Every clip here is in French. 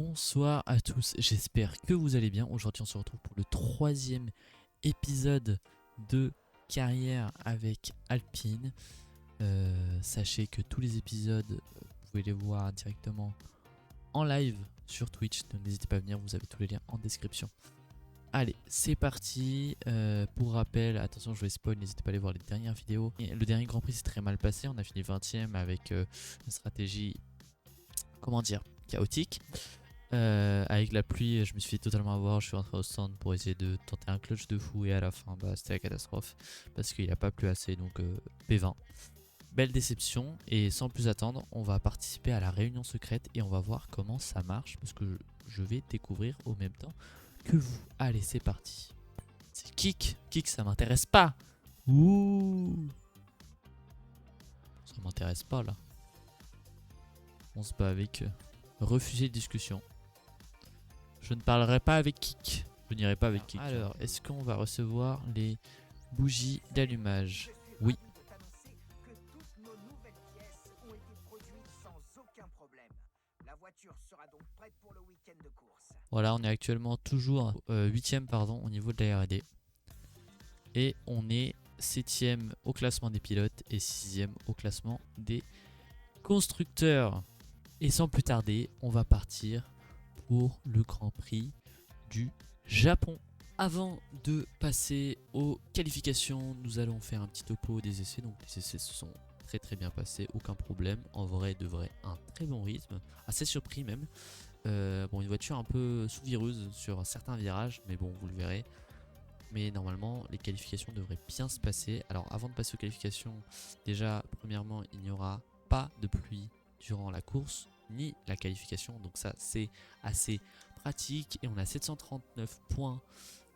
Bonsoir à tous, j'espère que vous allez bien. Aujourd'hui on se retrouve pour le troisième épisode de Carrière avec Alpine. Sachez que tous les épisodes, vous pouvez les voir directement en live sur Twitch. Donc n'hésitez pas à venir, vous avez tous les liens en description. Allez, c'est parti. Pour rappel, attention, je vais spoil, n'hésitez pas à aller voir les dernières vidéos. Et le dernier Grand Prix s'est très mal passé, on a fini 20ème avec une stratégie, comment dire, chaotique. Avec la pluie, je me suis fait totalement avoir. Je suis rentré au stand pour essayer de tenter un clutch de fou et à la fin, c'était la catastrophe parce qu'il n'a pas plu assez. Donc P20. Belle déception. Et sans plus attendre, on va participer à la réunion secrète et on va voir comment ça marche parce que je vais découvrir au même temps que vous. Allez, c'est parti. C'est Kick. Kick, ça m'intéresse pas. Ouh. Ça m'intéresse pas là. On se bat avec eux. Refuser discussion. Je ne parlerai pas avec Kik. Je n'irai pas avec Kik. Alors, est-ce qu'on va recevoir les bougies d'allumage? Oui. Voilà, on est actuellement toujours 8ème au niveau de la R&D. Et on est 7ème au classement des pilotes et 6ème au classement des constructeurs. Et sans plus tarder, on va partir pour le Grand Prix du Japon. Avant de passer aux qualifications, nous allons faire un petit topo des essais. Donc les essais se sont très bien passés, aucun problème. En vrai, de vrai, un très bon rythme, assez surpris même. Bon, une voiture un peu sous-vireuse sur certains virages, mais bon, vous le verrez. Mais normalement, les qualifications devraient bien se passer. Alors avant de passer aux qualifications, déjà, premièrement, il n'y aura pas de pluie durant la course ni la qualification, donc ça c'est assez pratique. Et on a 739 points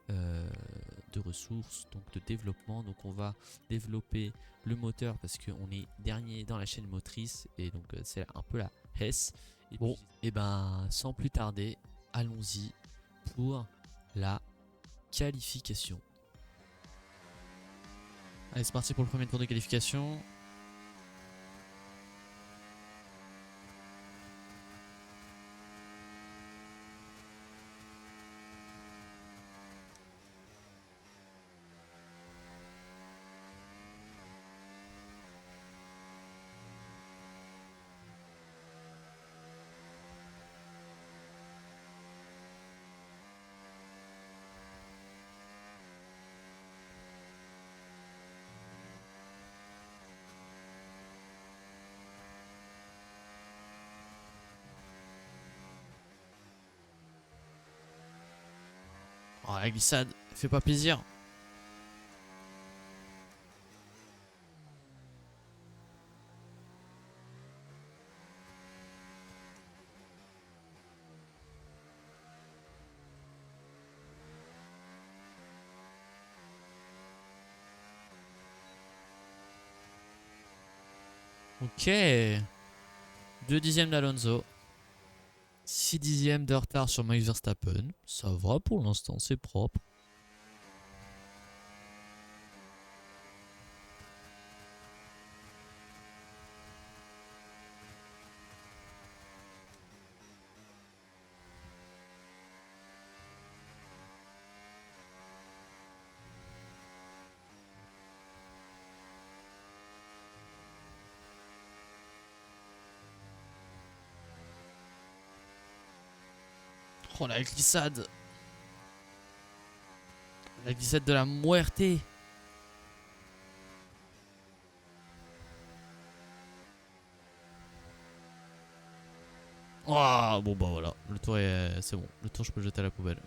de ressources, donc de développement. Donc on va développer le moteur parce qu'on est dernier dans la chaîne motrice et donc c'est un peu la Hess. Et bon, et ben sans plus tarder, allons-y pour la qualification. Allez, c'est parti pour le premier tour de qualification. Oh, la glissade, fait pas plaisir. Ok. 2 dixièmes d'Alonso. 6 dixièmes de retard sur Max Verstappen. Ça va pour l'instant, c'est propre. Oh la glissade. La glissade de la muerte. Oh, bon bah voilà, le tour est... c'est bon. Le tour je peux le jeter à la poubelle.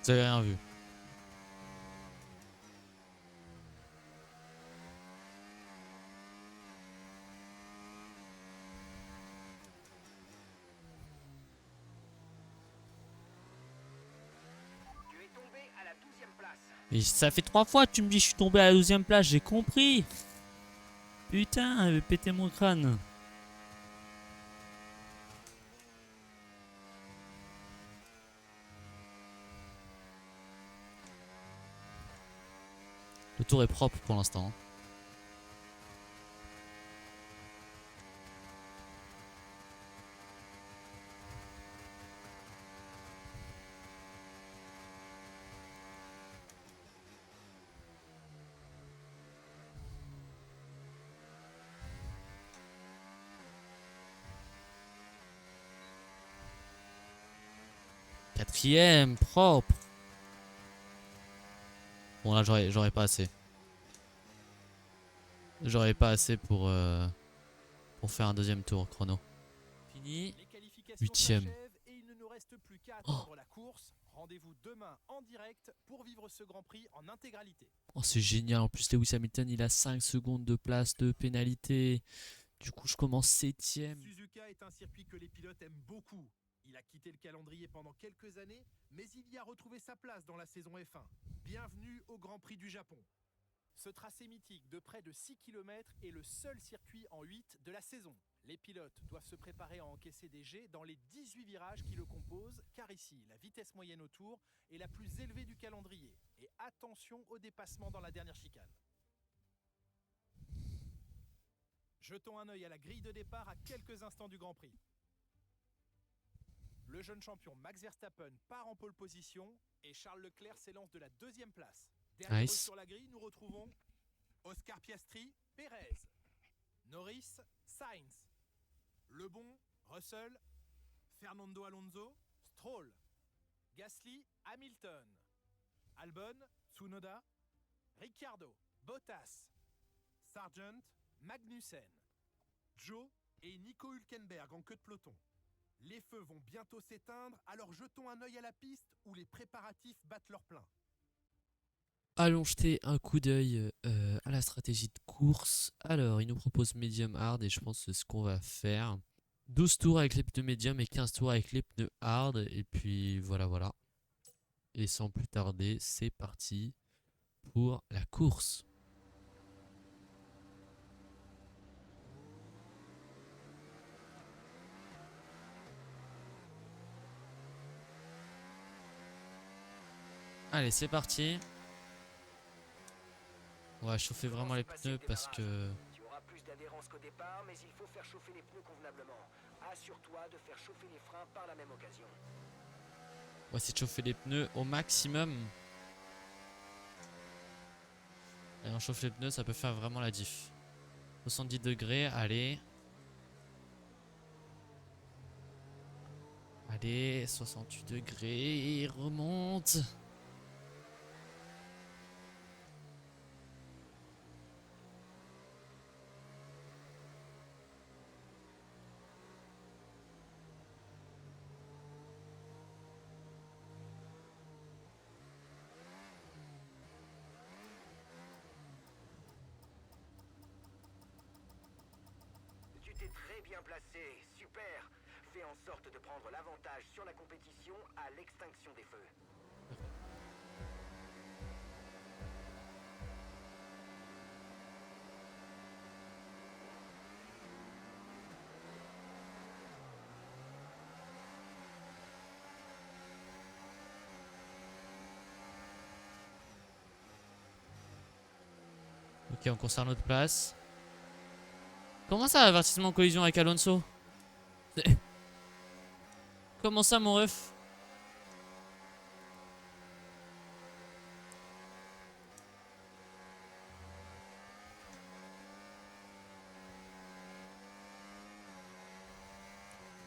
Vous avez rien vu. Et ça fait 3 fois que tu me dis que je suis tombé à la 12e place, j'ai compris. Putain, elle veut péter mon crâne. Le tour est propre pour l'instant. Quatrième, propre. Bon là j'aurais pas assez. J'aurais pas assez pour faire un deuxième tour chrono. Fini. Les qualifications 8e. s'achèvent et il ne nous reste plus qu'à attendre la course. Rendez-vous demain en direct pour vivre ce Grand Prix en intégralité. Oh c'est génial. En plus Lewis Hamilton il a 5 secondes de place de pénalité. Du coup je commence 7e. Suzuka est un circuit que les pilotes aiment beaucoup. Il a quitté le calendrier pendant quelques années, mais il y a retrouvé sa place dans la saison F1. Bienvenue au Grand Prix du Japon. Ce tracé mythique de près de 6 km est le seul circuit en 8 de la saison. Les pilotes doivent se préparer à encaisser des jets dans les 18 virages qui le composent, car ici, la vitesse moyenne au tour est la plus élevée du calendrier. Et attention au dépassement dans la dernière chicane. Jetons un œil à la grille de départ à quelques instants du Grand Prix. Le jeune champion Max Verstappen part en pole position et Charles Leclerc s'élance de la 2e place. Derrière eux sur la grille, nous retrouvons Oscar Piastri, Pérez, Norris, Sainz, Lebon, Russell, Fernando Alonso, Stroll, Gasly, Hamilton, Albon, Tsunoda, Ricciardo, Bottas, Sargent, Magnussen, Joe et Nico Hülkenberg en queue de peloton. Les feux vont bientôt s'éteindre, alors jetons un œil à la piste où les préparatifs battent leur plein. Allons jeter un coup d'œil à la stratégie de course. Alors, il nous propose medium hard et je pense que c'est ce qu'on va faire. 12 tours avec les pneus medium et 15 tours avec les pneus hard. Et puis voilà. Et sans plus tarder, c'est parti pour la course. Allez, c'est parti. On va chauffer vraiment les pneus parce que... Tu auras plus d'adhérence qu'au départ, mais il faut faire chauffer les pneus convenablement. Assure-toi de faire chauffer les freins par la même occasion. On va essayer de chauffer les pneus au maximum. Et on chauffe les pneus, ça peut faire vraiment la diff. 70 degrés, allez. Allez, 68 degrés, il remonte. Tu t'es très bien placé, super. Fais en sorte de prendre l'avantage sur la compétition à l'extinction des feux. Ok, on conserve notre place. Comment ça, avertissement collision avec Alonso? Comment ça, mon ref?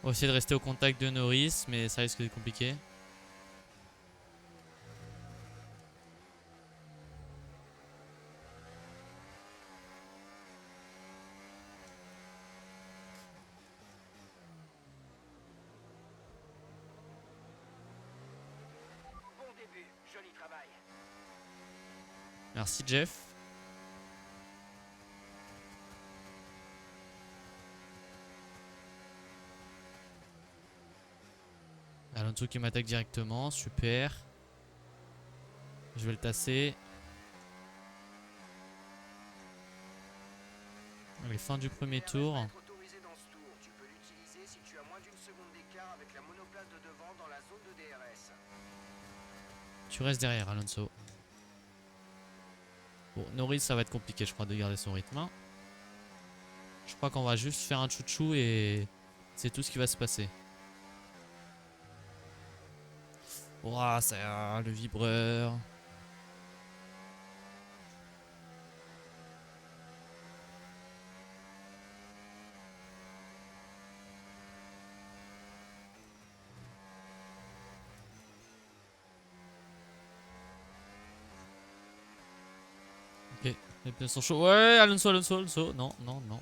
On va essayer de rester au contact de Norris, mais ça risque d'être compliqué. Bon début, joli travail. Merci, Jeff. Alonso qui m'attaque directement, super. Je vais le tasser. Allez, fin du premier tour. Va être autorisé dans ce tour. Tu peux l'utiliser si tu as moins d'une seconde d'écart avec la monoplace de devant dans la zone de DRS. Tu restes derrière, Alonso. Bon, Norris, ça va être compliqué, je crois, de garder son rythme. Je crois qu'on va juste faire un chouchou et c'est tout ce qui va se passer. Ouah, ça, le vibreur. Ok, les pneus sont chauds. Ouais, Alonso, Alonso, Alonso. Non, non, non.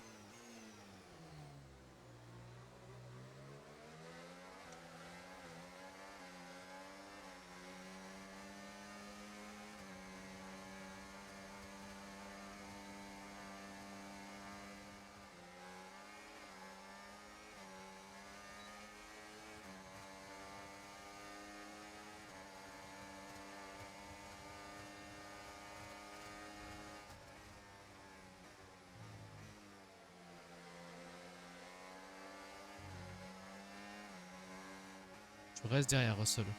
Je reste derrière Russell. Ne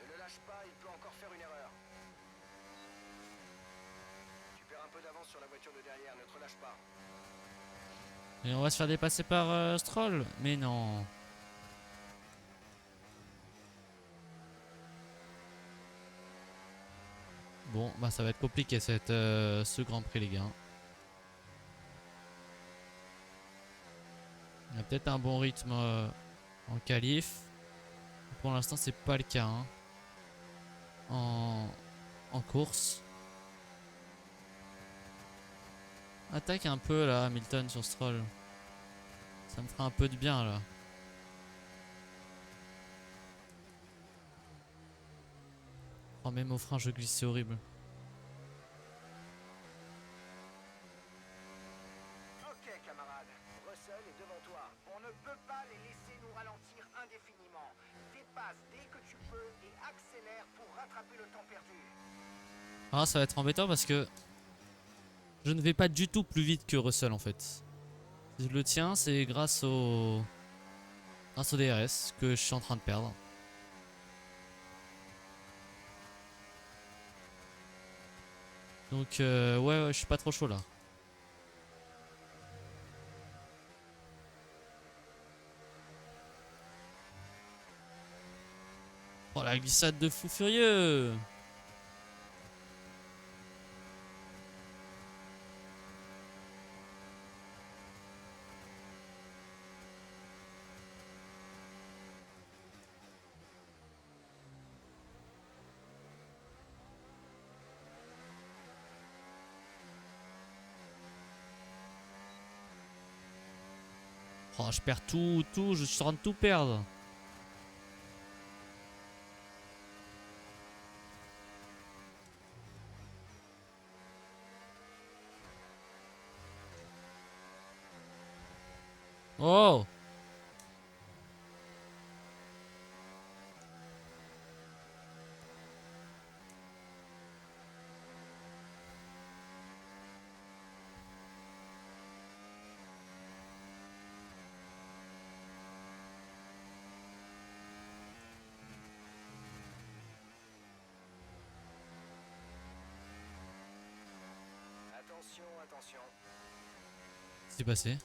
le lâche pas, il peut encore faire une erreur. Tu perds un peu d'avance sur la voiture de derrière, ne te relâche pas. Et on va se faire dépasser par Stroll. Mais non. Bon, bah ça va être compliqué ce Grand Prix, les gars. Il y a peut-être un bon rythme en qualif. Pour l'instant, c'est pas le cas. Hein. En course. Attaque un peu là, Hamilton sur Stroll. Ça me fera un peu de bien là. Oh, même au frein, je glisse, c'est horrible. Ok, camarade. Russell est devant toi. On ne peut pas les laisser nous ralentir indéfiniment. Dépasse dès que tu peux et accélère pour rattraper le temps perdu. Ah, ça va être embêtant parce que je ne vais pas du tout plus vite que Russell en fait. Si je le tiens, c'est grâce au DRS que je suis en train de perdre. Donc ouais, je suis pas trop chaud là. Oh la glissade de fou furieux. Oh, je perds tout, je suis en train de tout perdre. Oh! Attention, attention. Qu'est-ce qui s'est passé?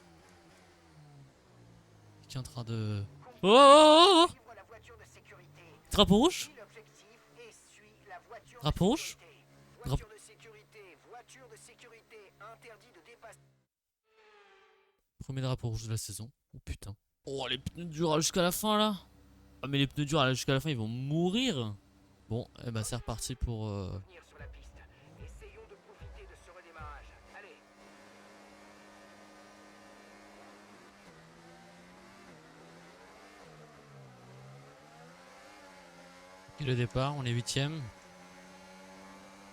Qui est en train de... Oh, oh, oh, oh. Suivre la voiture de sécurité. Drapeau rouge? Suis l'objectif et suis la voiture Drapeau de rouge? sécurité. Voiture de sécurité, voiture de sécurité, interdit de dépasser. Premier drapeau rouge de la saison. Oh putain. Oh, les pneus durs jusqu'à la fin là. Ah, mais les pneus durs jusqu'à la fin, ils vont mourir. Bon, et bah c'est reparti pour... Revenir sur la piste. Essayons de profiter de ce redémarrage. Allez. Et le départ, on est 8ème.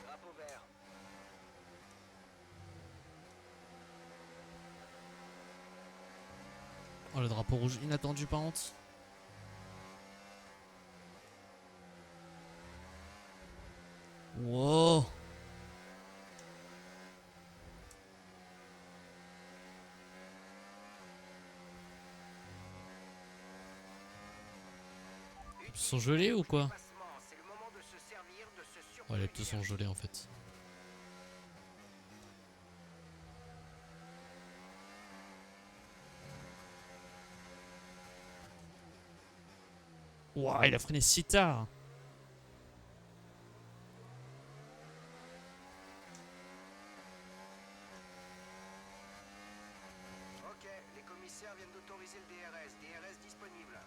Drapeau vert. Oh, le drapeau rouge inattendu par contre. Wow. Ils sont gelés ou quoi? C'est le moment de se servir de ce surplus Ouais, les deux sont d'énergie. gelés en fait. Ouah, il a freiné si tard. Ok, les commissaires viennent d'autoriser le DRS. DRS disponible.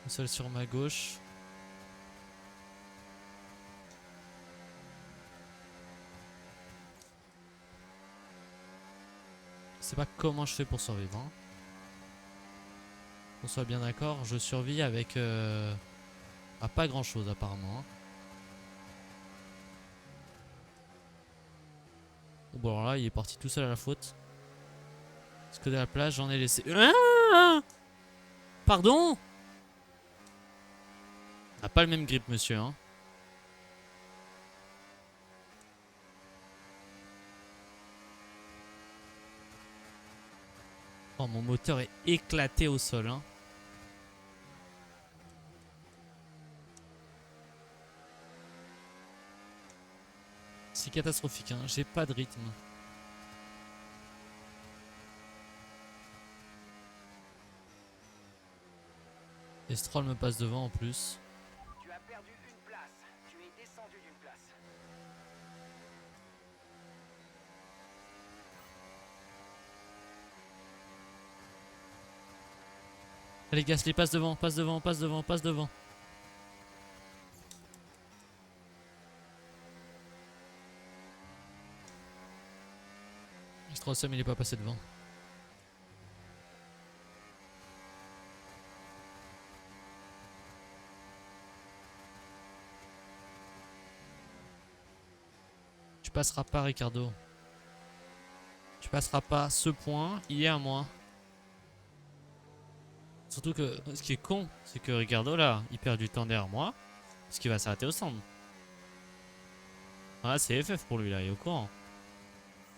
Un seul sur ma gauche. Je sais pas comment je fais pour survivre. Hein. Qu'on soit bien d'accord, je survis avec à pas grand chose apparemment. Hein. Bon alors là il est parti tout seul à la faute. Parce que de la plage j'en ai laissé. Ah, pardon. On a pas le même grip monsieur hein. Oh mon moteur est éclaté au sol hein. C'est catastrophique hein, j'ai pas de rythme. Et Stroll me passe devant en plus. Tu as perdu une place. Tu es descendu d'une place. Allez Gasly passe devant, passe devant, passe devant, passe devant. Stroll il est pas passé devant. Tu passeras pas Ricardo. Tu passeras pas ce point, il est à moi. Surtout que ce qui est con, c'est que Ricardo là, il perd du temps derrière moi. Parce qu'il va s'arrêter au centre. Ah c'est FF pour lui là, il est au courant.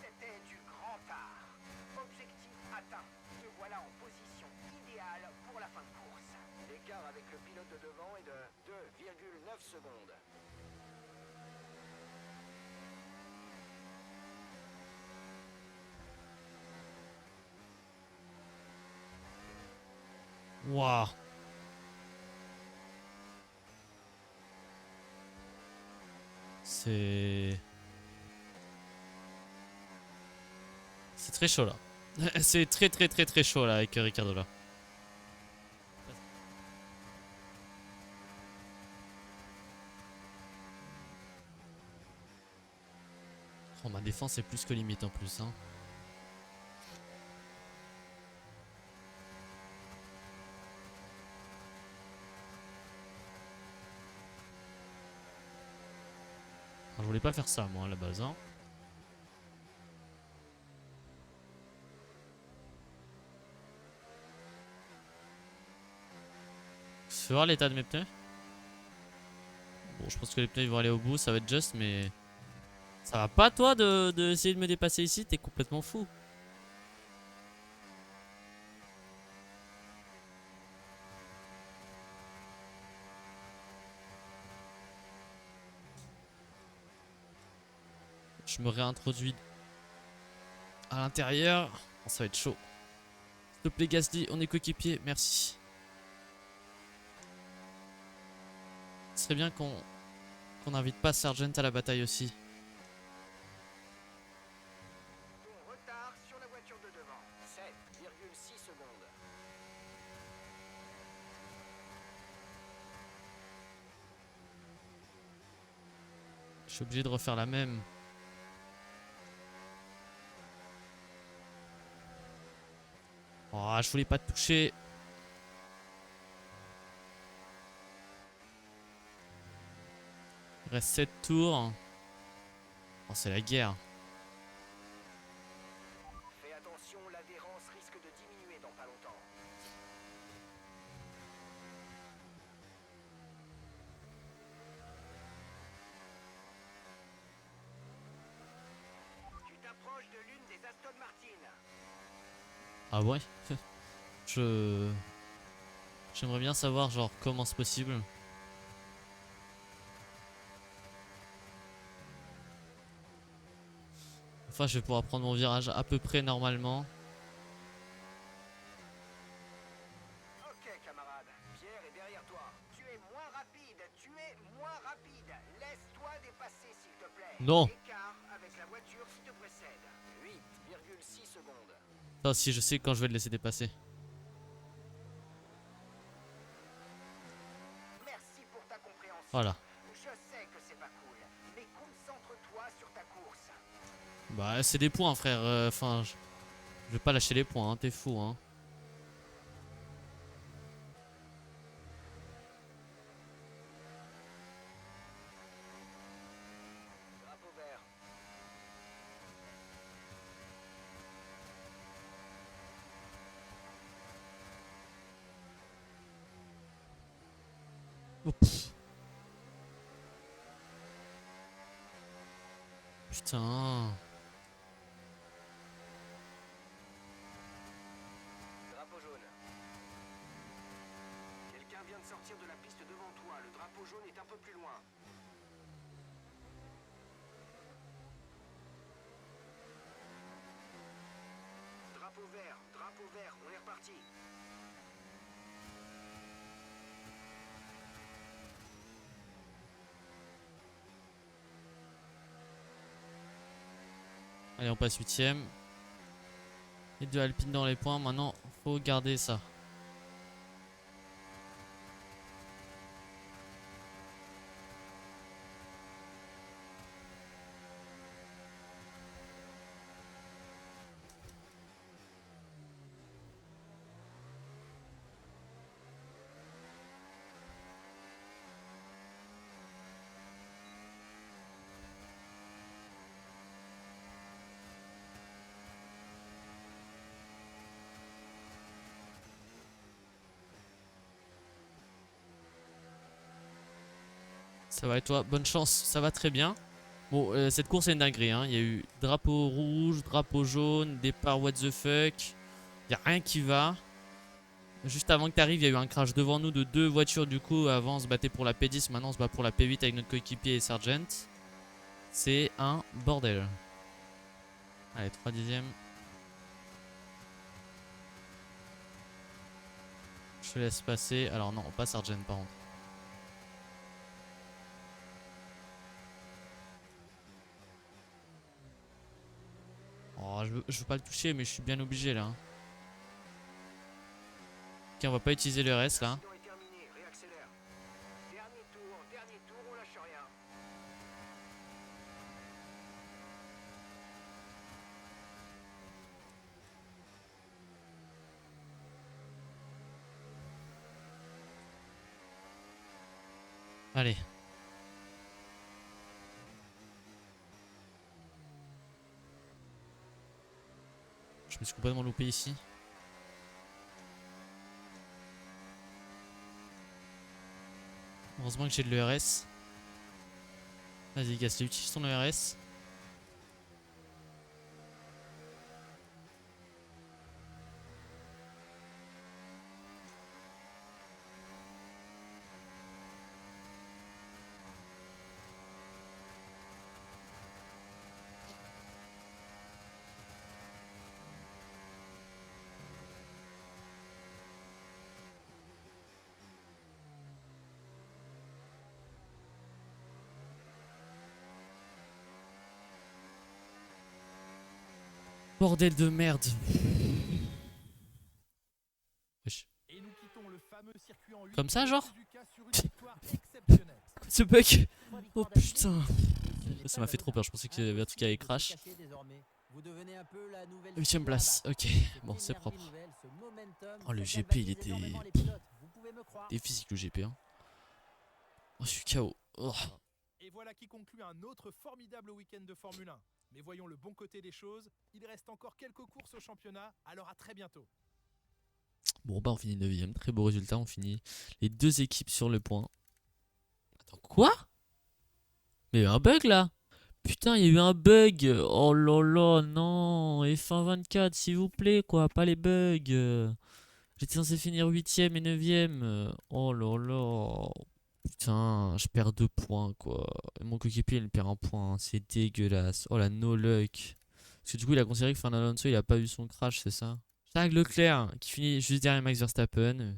C'était du grand art. Objectif atteint. Te voilà en position idéale pour la fin de course. L'écart avec le pilote de devant est de 2,9 secondes. Waouh. C'est très chaud là. C'est très chaud là avec Ricardo là. Oh, ma défense est plus que limite en plus hein. Alors, je voulais pas faire ça moi à la base hein. Je vais voir l'état de mes pneus. Bon je pense que les pneus ils vont aller au bout, ça va être juste mais... Ça va pas toi de essayer de me dépasser ici, t'es complètement fou. Je me réintroduis à l'intérieur. Oh, ça va être chaud. S'il te plaît Gasly, on est coéquipiers, merci. Ce serait bien qu'on n'invite pas Sargent à la bataille aussi. suis obligé de refaire la même. Oh, je voulais pas te toucher. Il reste 7 tours. Oh, c'est la guerre. Fais attention, l'adhérence risque de diminuer dans pas longtemps. Tu t'approches de l'une des Aston Martin. Ah ouais. J'aimerais bien savoir genre comment c'est possible. Enfin, je vais pouvoir prendre mon virage à peu près normalement. Ok, camarade. Pierre est derrière toi. Tu es moins rapide. Tu es moins rapide. Laisse-toi dépasser, s'il te plaît. Non. Écart avec la voiture qui te précède. 8,6 secondes. Ça aussi, je sais quand je vais le laisser dépasser. Merci pour ta compréhension. Voilà. Je sais que c'est pas cool, mais concentre-toi sur ta course. Bah, c'est des points, frère. Enfin, je vais pas lâcher les points, hein. T'es fou, hein. Drapeau vert. Oh, pff. Putain. Drapeau jaune. Quelqu'un vient de sortir de la piste devant toi. Le drapeau jaune est un peu plus loin. Drapeau vert, on est reparti. Allez, on passe 8ème. Et 2 Alpine dans les points. Maintenant, faut garder ça. Ça va et toi? Bonne chance, ça va très bien. Bon, cette course est une dinguerie, hein. Il y a eu drapeau rouge, drapeau jaune, départ what the fuck. Il n'y a rien qui va. Juste avant que tu arrives, il y a eu un crash devant nous de 2 voitures. Du coup, avant on se battait pour la P10, maintenant on se bat pour la P8 avec notre coéquipier et Sargent. C'est un bordel. Allez, 3 dixièmes. Je te laisse passer. Alors non, pas Sargent par contre. Oh, je veux pas le toucher, mais je suis bien obligé là. Ok, on va pas utiliser le RS là. L'accident est terminé, réaccélère. Dernier tour, on lâche rien. Allez. Je me suis complètement loupé ici. Heureusement que j'ai de l'ERS. Vas-y, Gasly, utilise ton ERS. Bordel de merde. Wesh. Et nous quittons le fameux circuit en 8 Comme ça, genre Suzuka sur une victoire exceptionnelle. Ce bug. Oh putain. Ça m'a fait trop peur, je pensais qu'il y avait un truc avec Crash. 8ème place, ok, bon c'est propre. Oh le GP il était... Des physiques le GP hein. Oh je suis KO. Oh. Et voilà qui conclut un autre formidable week-end de Formule 1. Mais voyons le bon côté des choses, il reste encore quelques courses au championnat, alors à très bientôt. Bon bah on finit 9ème, très beau résultat, on finit les deux équipes sur le point. Attends quoi? Mais il y a eu un bug là? Putain il y a eu un bug. Oh là là non. F1 24 s'il vous plaît quoi, pas les bugs. J'étais censé finir 8ème et 9ème. Oh là là. Putain je perds 2 points quoi. Et mon coéquipier il perd 1 point, hein. C'est dégueulasse. Oh la no luck. Parce que du coup il a considéré que Fernando Alonso il a pas vu son crash, c'est ça? Charles Leclerc qui finit juste derrière Max Verstappen.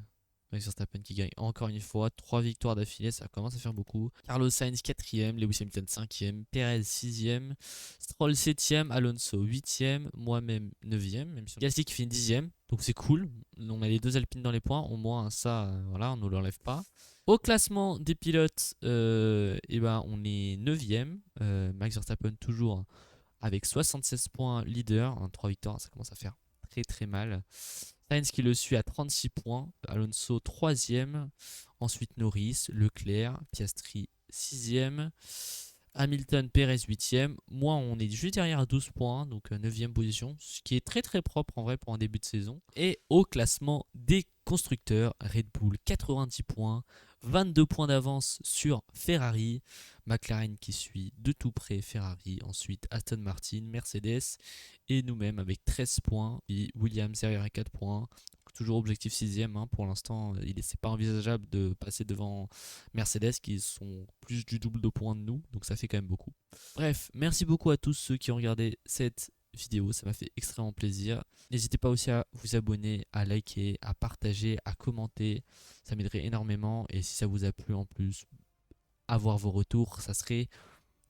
Max Verstappen qui gagne encore une fois. 3 victoires d'affilée, ça commence à faire beaucoup. Carlos Sainz 4ème, Lewis Hamilton 5ème, Perez 6ème, Stroll 7ème, Alonso 8ème, moi-même 9ème. Même si Gasly qui finit 10ème, donc c'est cool. On a les deux Alpines dans les points, au moins ça, voilà, on ne l'enlève pas. Au classement des pilotes, et ben, on est 9ème. Max Verstappen toujours avec 76 points leader. 3 victoires, ça commence à faire très très mal. Sainz qui le suit à 36 points. Alonso 3ème. Ensuite Norris, Leclerc, Piastri 6ème. Hamilton, Perez 8ème. Moi on est juste derrière à 12 points, donc 9ème position, ce qui est très très propre en vrai pour un début de saison. Et au classement des constructeurs, Red Bull 90 points, 22 points d'avance sur Ferrari, McLaren qui suit de tout près Ferrari, ensuite Aston Martin, Mercedes et nous-mêmes avec 13 points, et Williams derrière à 4 points. Toujours objectif 6ème, hein. Pour l'instant c'est pas envisageable de passer devant Mercedes qui sont plus du double de points de nous, donc ça fait quand même beaucoup. Bref, merci beaucoup à tous ceux qui ont regardé cette vidéo, ça m'a fait extrêmement plaisir. N'hésitez pas aussi à vous abonner, à liker, à partager, à commenter, ça m'aiderait énormément. Et si ça vous a plu en plus, avoir vos retours, ça serait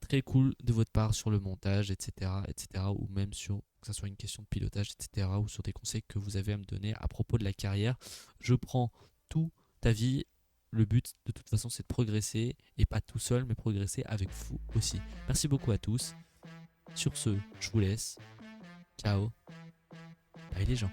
très cool de votre part sur le montage, etc., etc., ou même sur que ce soit une question de pilotage, etc., ou sur des conseils que vous avez à me donner à propos de la carrière. Je prends tout avis. Le but de toute façon c'est de progresser, et pas tout seul mais progresser avec vous aussi. Merci beaucoup à tous. Sur ce, je vous laisse. Ciao. Bye les gens.